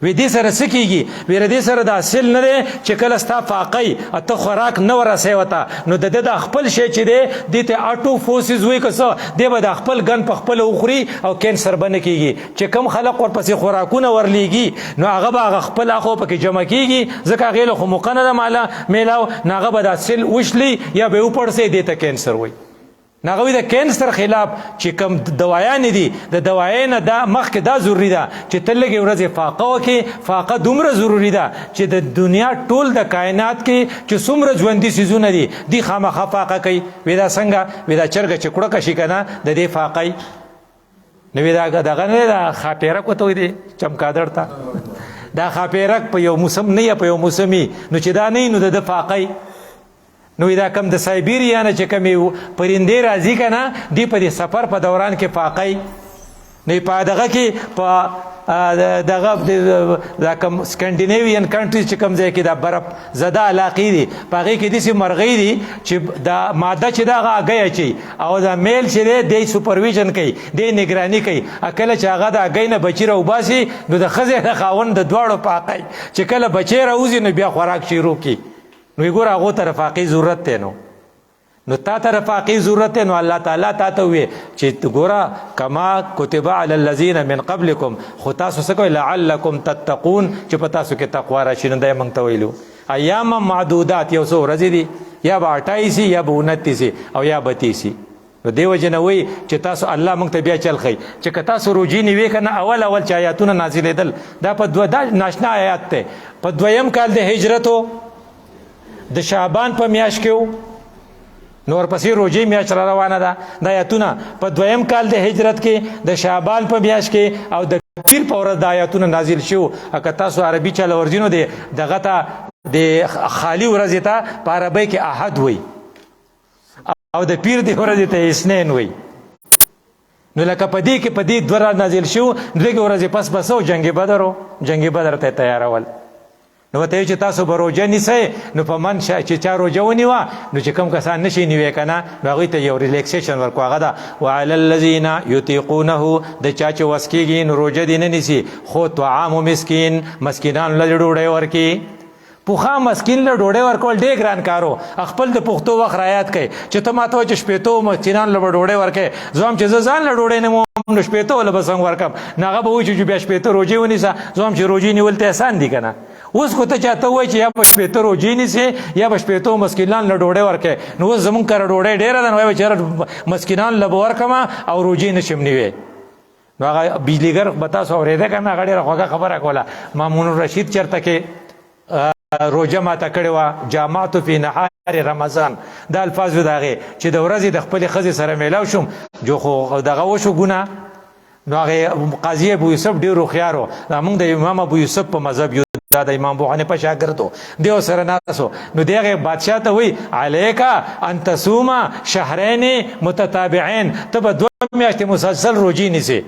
وی دې سره څه کېږي ویره دې سره دا حاصل نه دی چې کله ستا فاقی ته خوراک نه ورسوي ورته نو د ده د خپل شی چې دی دې ته اټو فورسز وایي که څه دی به د خپل ګن په خپله وخوري او کینسر به نه کېږي چې کم خلق ورپسې خوراکونه ورلیږي نو هغه به هغه خپل اخو پکې جمع کېږي ځکه هغې له خو موقع نه ده میلاو نو هغه به دا سیل وشلي یا به یې وپړسئ دې ته کینسر وایي ناغوی د کینسر خلاف چې کوم دوايان دي د دوايي نه دا مخکې دا ضروري ده چې ته لږې ورځې فاقه وکړې فاقه دومره ضروري ده چې د دنیا ټول د کائنات کې چې څومره ژوندي څیزونه دي دی خامخا فاقه کوي وی دا څنګه وی دا چرګه چې کوړه کشي که نه د دې فاقی نو وی دا دغه نه دا خاپیرک ورته وایي دی چمکادړ ته دا خاپیرک په یو موسم نه یا په یو موسمي نو چې دا نه نو د ده فاقی نو دا کم د سایبیریا نه چې کمې پرندې راځي که نه دی په دې سفر په دوران کې فاقی نو په دغه کې په دغه دا کم سکینډینیوین کنټریز چې کوم ځای کې دا برف زده علاقې دي په هغې کې داسې مرغۍ دي چې دا ماده چې دا هغه هګۍ اچوي او دا میل چې دی دی سوپرویژن کوي دی نګراني کوي کله چې هغه د هګۍ نه بچي راوباسي نو د ښځې د خاوند د دواړو په حقی چې کله بچی راوځي نو بیا خوراک شروع کړي نو ګوره هغو ته رفاقي ضرورت دی نو تا ته رفاقي ضرورت دی نو الله تعالی تا ته وویې چې ګوره کما کتب علی الذین من قبلکم خو تاسو څه کوئ لعلکم تتقون چې په تاسو کې تقوا راشي نو دی موږ ته ویلو ایاما معدودات یو څو ورځې دي یا به 28 یا به 29 او یا به 30 نو دې وجې نه وایي چې تاسو الله موږ ته بیا چل ښیي چې که تاسو روجې نیوې که نه اول چې آیاتونه نازلېدل دا دا ناشنا آیات دی په دویم کال د هجرتو د شعبان په میاشت کې نو ورپسې روژې میاشت را روانه ده دا آیاتونه په دویم کال د هجرت کې د شعبان په میاشت کې او د پیر په ورځ د آیاتونه نازل شو که تاسو عربي چله ورځي نو دغه ته د خالي ورځې ته په عربۍ کې احد وایي او د پیر د ورځې ته اثنین وایي نو لکه په دې کې په دې دوه ورځې نازل شو لږې ورځې پس بس و جنګ بدر و جنګ بدر ته تیارول نو ورته چې تاسو به روژه نیسئ نو په من چې چا روژه ونیوه نو چې کوم کسان نشي نیوی که نه نو هغوی ته یو ریلیکسیشن ورکړو هغه ده وعلی الذین یطیقونه د چا چې وس کېږي نو روژه دې نه نیسي خو طعام مسکین مسکینانو له ډوډۍ ورکړي پوخا مسکین له ډوډۍ ورکول ډېر ګران کارو. خپل د پښتو وخت رایاد کړئ چې ته ما ته وایې چې شپېتو مسکینانو له به ډوډۍ ورکوې، زه هم چې زه ځان له ډوډۍ نه موم نو شپېتو له به څنګه ورکړم؟ نو هغه به وایي چې بیا شپېته روژې ونیسه. زه هم چې روژې نیول ته احسان دي که نه؟ اوس خو ته چاته وایي چې یا به شپېته روژې نیسې یا به شپېتو مسکینانو له ډوډۍ ورکوې. نو اوس زمونږ کره ډوډۍ ډېره ده، نو وایي چې مسکینانو له به ورکړم او روژې نشم نیوې. نو هغه بجلیګر به تاسو اورېده که نه؟ هغه ډېره خوږه خبره کوله. مامون الرشید چېرته کې روژه ماته کړې وه، جامعتو فی نهار رمضان، دا الفاظ و د هغې چې د ورځې د خپلې ښځې سره میلاو شوم، جو خو دغه وشو ګناه. نو هغې قاضي ابو یوسف ډېر هوښیار و، موږ د امام ابو یوسف په مذهب یو، دا د امام ابو حنیفه شاګرد و، دی ورسره ناست و. نو دی هغې بادشاه ته وایي علیکه ان تصومه شهرین متتابعین، ته به 2 میاشتې مسلسل روژې نیسې.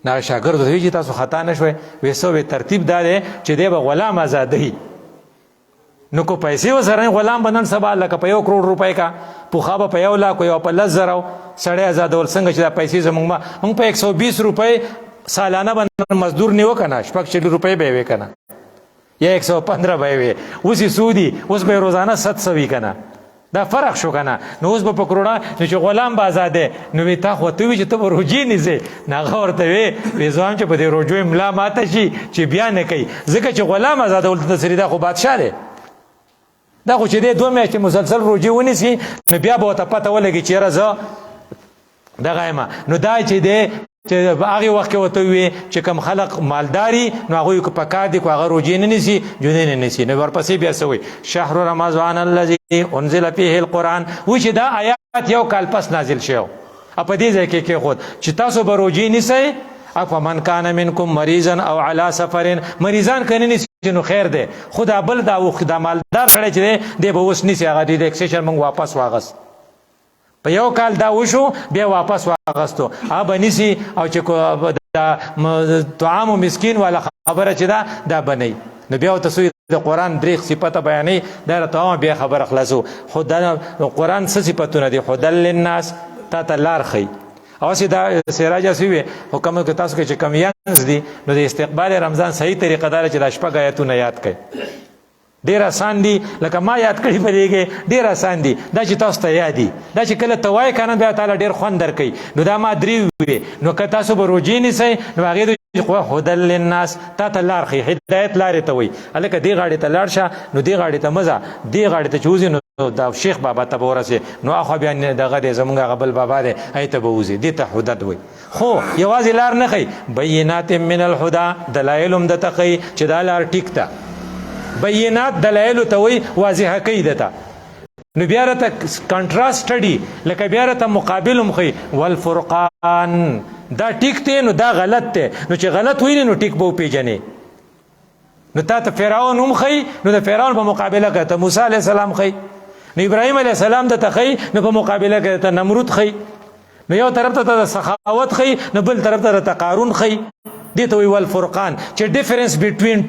نو شاګرد ته وایي چې تاسو خطا نه شوئ؟ وایي څه وایي ترتیب دا دی چې دی به غلام آزادوي. نو کو پیسې ورسره غلام به نن سبا لکه په 1 کروڑ روپۍ کا پوخا به په 1 لاک یا په 10,000 سړی آزادول. څنګه چې دا پیسې زمونږ په 120 روپۍ سالانه به مزدور نیو که نه، 40 روپۍ به یې وې که نه، یا 115 به یې وې. اوس یې څو دي؟ اوس به یې روزانه 700 وي که نه؟ دا فرق شو که نه؟ نو اوس به په کروڑه، نو چې غلام به آزاد دی، نو وایي تا خو ته وایي چې ته به روژې نیسې. نو هغه ورته وایي زه هم چې په دې روژو ملا ماته شي چې بیا نه کوي، ځکه چې غلام آزادول ته تسري، دا خو بادشاه دی. دا خو چې دی 2 میاشتې مسلسل روژې ونیسي، نو بیا به ورته پته ولګي چې یاره زه دغه یم. نو دا چې دی چې هغې وخت کې ورته ووایي چې کوم خلق مالداري، نو هغوی که په کار دي که هغه روژې نه نیسي، جونې نه نیسي. نو ورپسې بیا څه وایي؟ شهر رمضان الذي انزل فیه القرآن، وایي چې دا آیات 1 کال پس نازل شوی او په دې ځای کې کېښود چې تاسو به روژې نیسئ. فمن کان منکم مریضا او علی سفر، مریضان که نه نیسي نو خیر دی، خو دا بل دا مالدار سړی چې دی دی به اوس نیسي. هغه ریلیکسیشن موږ واپس واغست، په 1 کال دا وشو بیا واپس واغستو، هغه به نیسي. او چې طعام و مسکین والا خبره چې ده دا به نه. نو بیا ورته سوی د قرآن 3 صفته بیانوي، دا راته بیا خبره خلاصو. خو دا قرآن څه صفتونه دي؟ هدی للناس، تا ته لار ښیي. اوسې دا سراج سوی خو کوم که تاسو کې چې کم ینز دي، نو د استقبال رمضان صحیح طریقه دا چې دا 6 آیتونه یاد کړئ. ډېر آسان دي، لکه ما یاد کړي په دې کې ډېر آسان دي. دا چې تاسو ته یاد دي، دا چې کله ته وایې که نه بیا تعالی ډېر خوند درکوي. نو دا ما 3 وویې، نو که تاسو به روژې نیسئ نو هغې هدی للناس، تا ته لار ښیي، هدایت لارې ته وایي. هلکه دې غاړې ته لاړ شه، نو دې غاړې ته مه ځه، دې غاړې ته چې وځې نو دا شیخ بابا ته به ورسې، نو اخوا بیا دغه دی زمونږ هغه بل بابا دی هغې ته به وځې، دې ته هدت وایي. خو یوازې لار نه ښیي، بینات من الهدا، دلایل هم درته ښیي چې دا لار ټیک ده. بینات دلایلو ته وایي، واضحه کوي درته. نو بیا راته کنټراست سټډي، لکه بیا راته مقابل هم ښیي. والفرقان، دا ټیک دی نو دا غلط دی، نو چې غلط ویني نو ټیک به وپېژنې. نو تا ته فرعون هم ښیي، نو د فرعون په مقابله کې ته موسی علیه السلام ښیي. نو ابراهیم علیه السلام درته ښیي، نو په مقابله کې ته نمرود ښیي. نو یو طرف ته د سخاوت ښیي، نو بل طرف ته د قارون ښیي. دې ته وایي والفرقان، چې ډیفرنس بټوین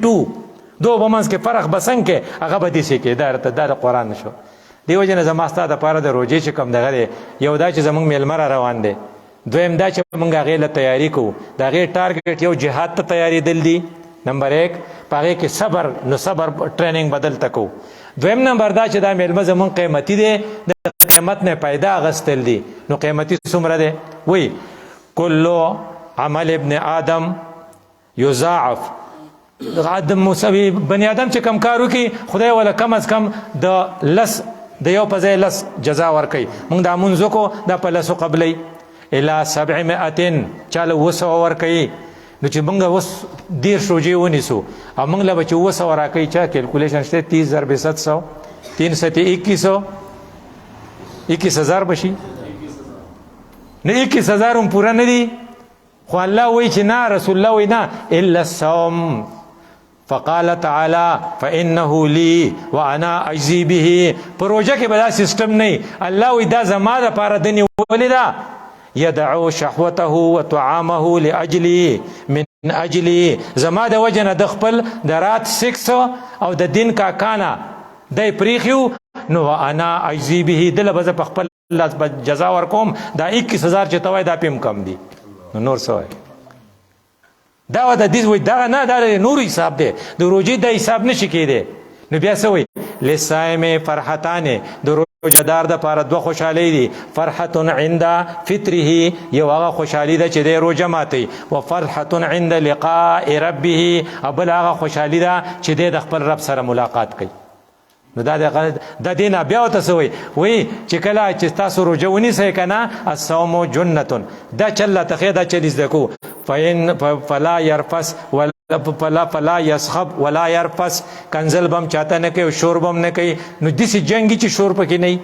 دو په منځ کې فرق به څنګه کې، هغه به داسې کې. دا د قرآن شو. دې وجې نه زما ستا دپاره د روژې چې کوم دغه دی، یو دا چې زموږ میلمه را روان دی، دویم دا چې موږ هغې له تیاري کوو. د هغې ټارګېټ یو جهاد ته تیارېدل دي، نمبر 1 په هغې کې صبر، نو صبر ټریننګ بدل ته کوو. دویم نمبر دا چې دا میلمه زموږ قیمتي دی، د قیمت نه پیدا اخیستل دي. نو قیمتي څومره دی؟ وایي کلو عمل ابن آدم یضاعف. بني آدم چې کم کار وکړي، خدای ولا کم از کم د یو په ځای 10 جزا ورکوي. موږ دا مونځ وکړو، دا په 10 قبلوي الی 700، چاله 200 ورکوي. نو چې موږ اوس 10 روژې ونیسو او موږ له به چې 200 راکوي، چا کیلکولیشن شته؟ 30 ضرب 700 300 21,000 بشي. نه 21,000 هم پوره نه دي، خو الله وایي چې نه، رسول الله وایي نه، الا الصوم. فقال تعالی فانه لی وانا اجزی به. په روژه کې به دا سیسټم نه، الله وایي دا زما دپاره د نیولې ده. یدعو شهوته وطعامه لاجلی من اجلی، زما د وجه نه د خپل د رات سکس او د دین کاکانه دی پریښیو، نو وانا اجزی به، دله به زه په خپل لاس به جزا ورکوم. دا 21,000 چې ته وایې دا پې هم کم دي. نو نور څه وایي؟ دا د دې وای دا نه دا نور حساب دی د روزي د حساب نشي کېده. نو بیا څه وای لصائم فرحتان د روزدار د پاره دوه خوشحالي دي. فرحت عند فطره یو هغه خوشحالي ده چې د روزه ماتي او فرحت عند لقاء ربه ابل هغه خوشحالي ده چې د خپل رب سره ملاقات کوي. نو دا د دینه بیا ته وای چې کله چې تاسو روزه ونیسئ کنه الصوم جنته دا چله تخې دا چلیز دکو فلا يرفس فلا يسخب ولا يرفس کنزل بم چاته نه کوي شور بم نه کوي. نو دسی جنگي چې شور پکې نه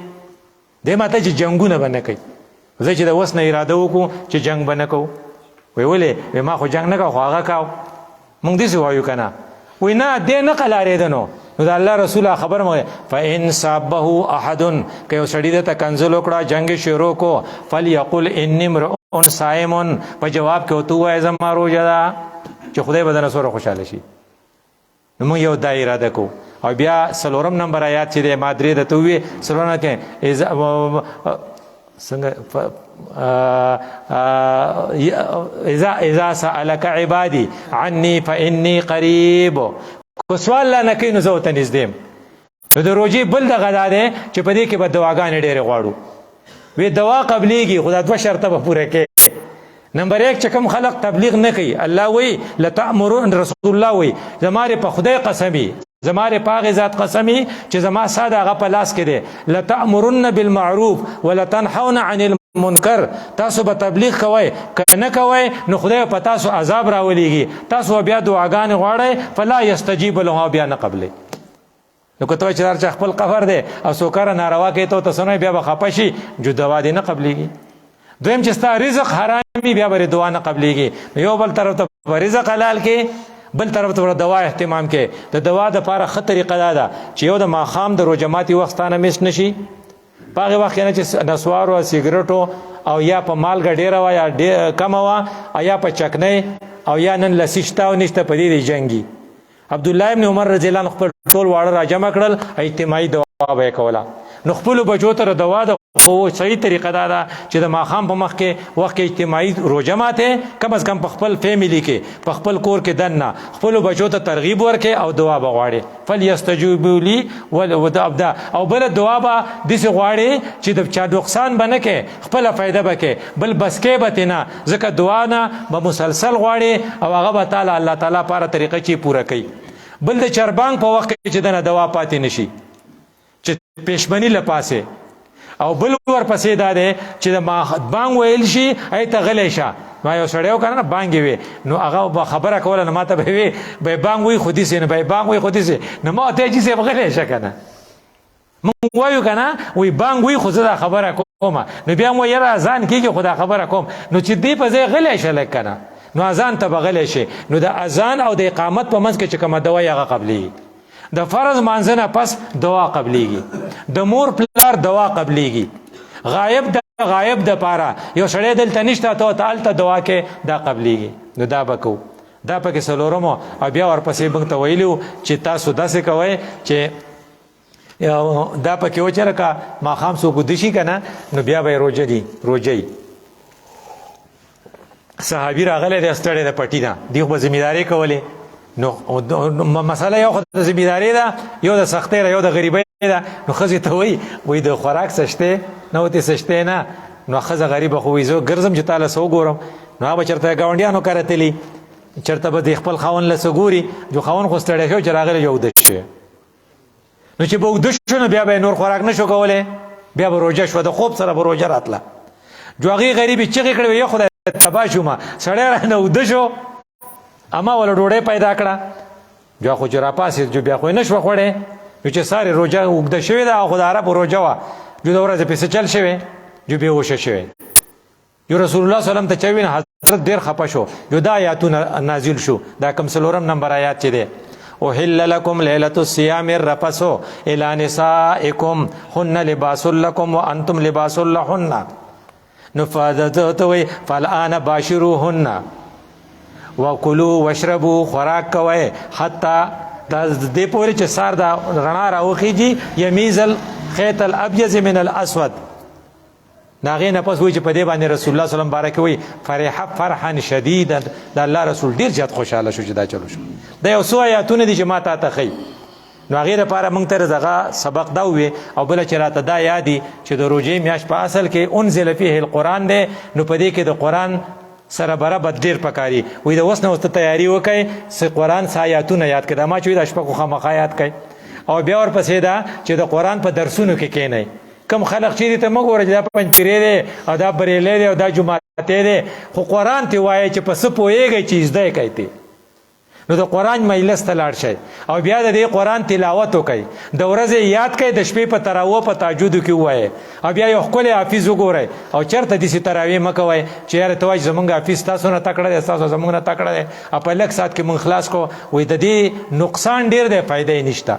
دی ماته چې جنگونه بنه کوي. زه چې د وس نه اراده وکړو چې جنگ بنه کو وی ولې ما خو جنگ نه کو هغه کاو مونږ دې وایو کنه وی نه دې نه قلارې دنو. نو د الله رسول خبر مو فإن صابه احد که سړی د کنزل وکړه جنگ شروع کو فليقل اني امرؤ صائم په جواب کې وته وای زما روزه ده چې خدای بدن سره خوشاله شي. نو موږ یو دایره ده کو او بیا سلورم نمبر آیات چې د مادری د توې سلورم کې څنګه اذا سألك عبادي عني فإني قريب کو سوال نه کوي نو زه ته نږدې نو د روزي بل دغه ده چې په دې کې به دعاګانې ډېرې غواړو. وی دوا قبليږي خدا دوه شرطه به پوره کړي. نمبر 1 چې کوم خلق تبلیغ نه کوي الله وی لتأمرون رسول الله وی زماره په خدای قسمی زماره پاغه ذات قسمی چې زما ساده هغه په لاس کې دی لتأمرن بالمعروف ولتنحون عن المنکر. تاسو به تبلیغ کوئ کنه کوئ نو خدای په تاسو عذاب راولېږي. تاسو بیا دعاګانې غواړئ فلا يستجيب له بیا نه قبلې. نو کته چې هر خپل قبر دی او سوکاره ناروا کوي ته سنوي بیا به خپه شي جو دوا دی نه قبلېږي. دویم چې ستا رزق حرامي بیا به دعا نه قبلېږي. یو بل طرف ته رزق حلال کې بل طرف ته دوا اهتمام کې. د دوا د لپاره ښه طریقه دا ده چې یو د ماښام د روژه ماتي وخت نه میس نشي په هغه وخت نه چې نسوارو سیګریټو او یا په مالګه ډېره وه یا کمه وه او یا په چکنۍ او یا نن لسی شته او نشته په دې جنګي. عبدالله ابن عمر رضی الله عنه خپل ټول واړه راجمع کړل اجتماعي دوا به یې کوله. نو خپلو بچو ته دوا د خو صحیح طریقه دا ده چې د ماښام په مخ کې وخت کې اجتماعي روژه ماته کم از کم په خپل فیملی کې په خپل کور کې دننه خپلو بچو ته ترغیب ورکړي او دعا به غواړي. فلیستجیبوا لی ولابدا او بل دعا به داسې غواړي چې د چا نقصان به نه کوي خپله فایده به کوي بل بس کې به نه ځکه دعا نه به مسلسل غواړي او هغه به تعالی الله تعالی پاره طریقه چې پوره کوي. بل د چربانګ په وخت کې چې دنه دوا پاتې نشي چې پېشمنی لپاسه او بل ورپسې دا دی چې د بانګ ویل شي ای ته غلی شه. ما یو سړی وکړه نه بانګ وي نو هغه به خبره کوله نو ما ته به وي به بانګ وي خو داسې نه به بانګ وي خو داسې نو ما ورته چې صاحب غلی شه که نه مونږ وایو که نه وایي بانګ وي خو زه دا خبره کوم نو بیا مو یاره اذان کېږي خو دا خبره کوم نو چې دې په ځای غلی شه لږ که نه نو اذان ته به غلی شي. نو د اذان او د اقامت په منځ کې چې کومه دوا هغه قبلېږي. د فرض مانځنه پس دوا قبلېږي. د مور پلار دوا قبلېږي. غایب د پاره یو سړی دلته نشته ته هلته دوا کې دا قبلېږي. نو دا به کوو. دا پکې څلورمو او بیا ورپسې موږ ته ویلي چې تاسو داسې کوئ چې دا پکې و چې لکه ماښام څوک وده شي که نه نو بیا به یې روژه صحابي راغلی دی ستړی د پټي نه دی خو به ذمېدارۍ کولې. نو مسله یو خو د ذمېدارۍ ده یو د سختۍ ده یو د غریبۍ ده. نو ښځې ته وایي د خوراک سشتې نه ورته سشتې نه نو ښځه غریبه خو وایي زه ګرځم چې تا له څه وګورم. نو هغه به چېرته ګاونډیانو کره تلي چېرته به د خپل خاوند له څه ګوري جو خاوند خو ستړی شو چې راغلی جو اوده شوی. نو چې به اوده شو نو بیا به یې نور خوراک نه شو کولی بیا به روژه شوه د خوب سره به روژه راتله. جو هغې غریبې چغې کړې یا خدای تباه شومه سړی رانه اوده شو اما ولا ډوډۍ پیدا کړه جو خو چې راپاسېد جو بیا خو یې نه شوه خوړی. نو چې سارې روژه اوږده شوې ده او خو د عربو روژه وه جو د ورځې پسې چل شوی جو بېهوشه شوی. جو رسول الله صلی الله علیه وسلم ته چوي نه حضرت ډېر خفه شو. جو دا آیاتونه نازل شو دا کوم څلورم نمبر آیات چې دی احل لکم لیلة الصیام الرفث الی نسائکم هن لباس لکم وانتم لباس لهن. نو ته وایي فالآن باشروهن وکلوا واشربوا خوراک کوئ حتی دې پورې چې سار دا رڼا راوخیږي یمیز الخیط الابیض من الاسود. ناغې نه پس وایي چې په دې باندې رسول الله صلی الله علیه وسلم بارک وایي فرح فرحا شدیدا د الله رسول ډیر زیات خوشاله شو چې دا چلو شو. دا یو څو آیاتونه دي چې ما ته ښیي. نو هغې دپاره موږ ته دغه سبق دا ووې او بله چې راته دا یادي چې د روژې میاشت په اصل کې انزل فیه القرآن دی، نو په دې کې د قرآن سره برابر ډېر پکاري. وایي د اوس نه اوس ته تیاري وکړئ قرآن څه آیاتونه یاد کړئ. دا ما چې وایي دا شپه خو خامخا یاد کړئ. او بیا ورپسې دا چې د قرآن په درسونو کې کښېنئ. کم خلق چې ته مه ګوره چې دا پنجپیری دی او دا بریلی دی او دا جماعتی دی، خو قرآن ته وایي چې په څه پوهېږئ چې زده یې کوئ ته. نو د قرآن مجلس ته لاړ شئ او بیا د دې قرآن تلاوت وکئ. د ورځې یاد کئ، د شپې په تراویح په تهجدو کې ووایئ او بیا یو ښکلی حافظ وګورئ. او چېرته داسې تراویح مه کوئ چې یاره ته وایي چې زمونږ حافظ تاسو نه تکړه دی، ستاسو زمونږ نه تکړه دی، او په لږ ساعت کې مونږ خلاص کړو. وایي د دې نقصان ډېر دی، فایده یې نشته.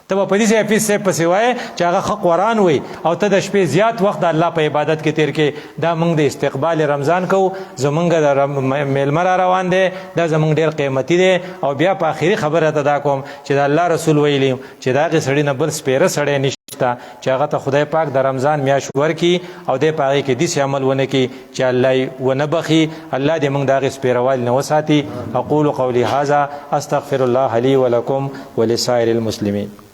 ته به په دې حافظ صاحب پسې وایې چې هغه ښه قرآن وایي او ته د شپې زیات وخت د الله په عبادت کې تیر کې. دا موږ د استقبال رمضان کوو، زمونږ د میلمه را روان دی، دا زمونږ ډېر قیمتي دی. او بیا په آخري خبره ته دا کوم چې د الله رسول ویلي چې د هغې سړي نه بل سپېره سړی نشته چې هغه ته خدای پاک د رمضان میاشت ورکړي او دی په هغې کې داسې عمل ونه کړي چې الله یې ونه بخي. الله دې موږ د هغې سپېروالي نه وساتي. اقول قولي هذا استغفر الله لي ولكم ولسائر المسلمين.